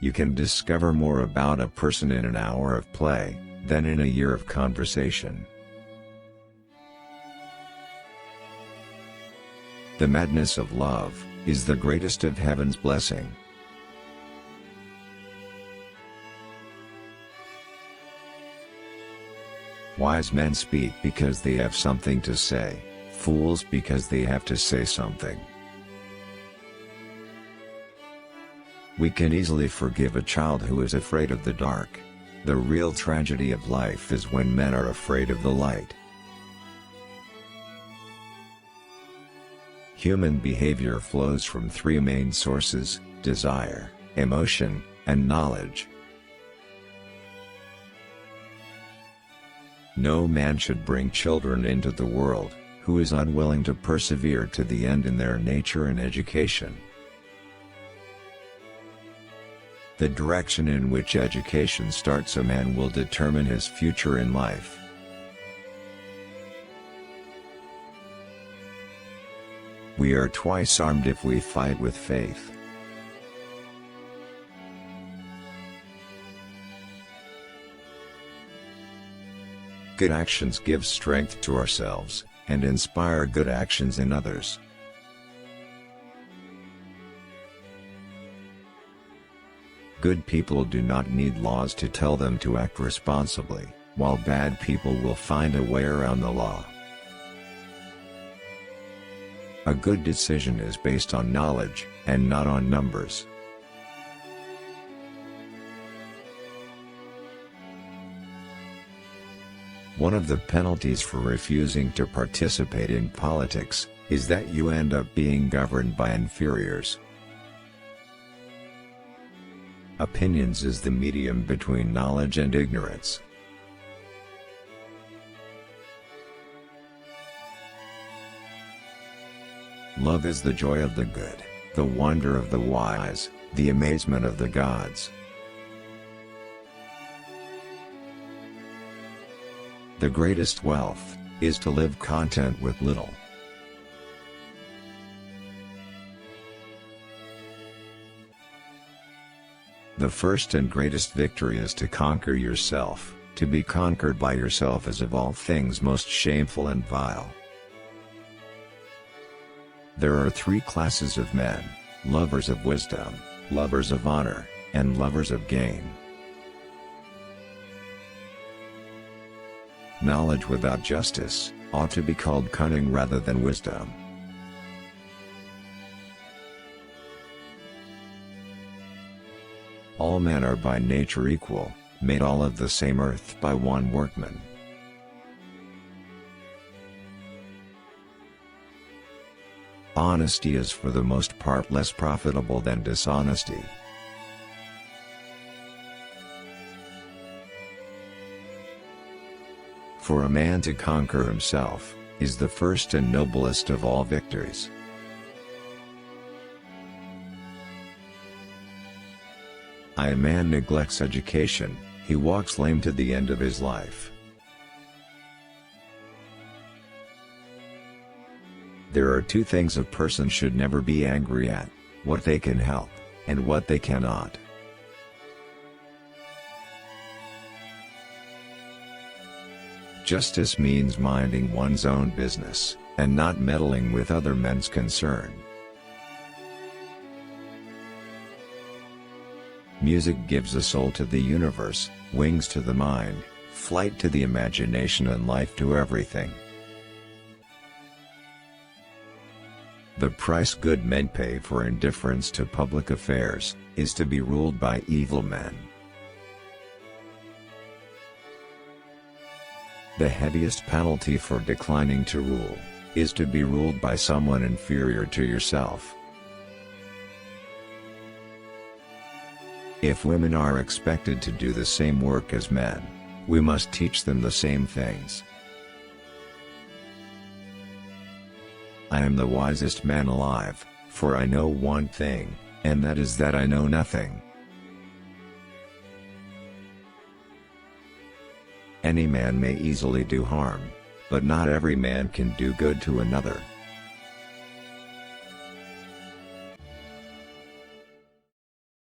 You can discover more about a person in an hour of play than in a year of conversation. The madness of love is the greatest of heaven's blessing. Wise men speak because they have something to say, fools because they have to say something. We can easily forgive a child who is afraid of the dark. The real tragedy of life is when men are afraid of the light. Human behavior flows from three main sources: desire, emotion, and knowledge. No man should bring children into the world who is unwilling to persevere to the end in their nature and education. The direction in which education starts a man will determine his future in life. We are twice armed if we fight with faith. Good actions give strength to ourselves, and inspire good actions in others. Good people do not need laws to tell them to act responsibly, while bad people will find a way around the law. A good decision is based on knowledge, and not on numbers. One of the penalties for refusing to participate in politics is that you end up being governed by inferiors. Opinions is the medium between knowledge and ignorance. Love is the joy of the good, the wonder of the wise, the amazement of the gods. The greatest wealth is to live content with little. The first and greatest victory is to conquer yourself. To be conquered by yourself is of all things most shameful and vile. There are three classes of men: lovers of wisdom, lovers of honor, and lovers of gain. Knowledge without justice ought to be called cunning rather than wisdom. All men are by nature equal, made all of the same earth by one workman. Honesty is for the most part less profitable than dishonesty. For a man to conquer himself is the first and noblest of all victories. A man neglects education, he walks lame to the end of his life. There are two things a person should never be angry at: what they can help, and what they cannot. Justice means minding one's own business, and not meddling with other men's concern. Music gives a soul to the universe, wings to the mind, flight to the imagination, and life to everything. The price good men pay for indifference to public affairs is to be ruled by evil men. The heaviest penalty for declining to rule is to be ruled by someone inferior to yourself. If women are expected to do the same work as men, we must teach them the same things. I am the wisest man alive, for I know one thing, and that is that I know nothing. Any man may easily do harm, but not every man can do good to another.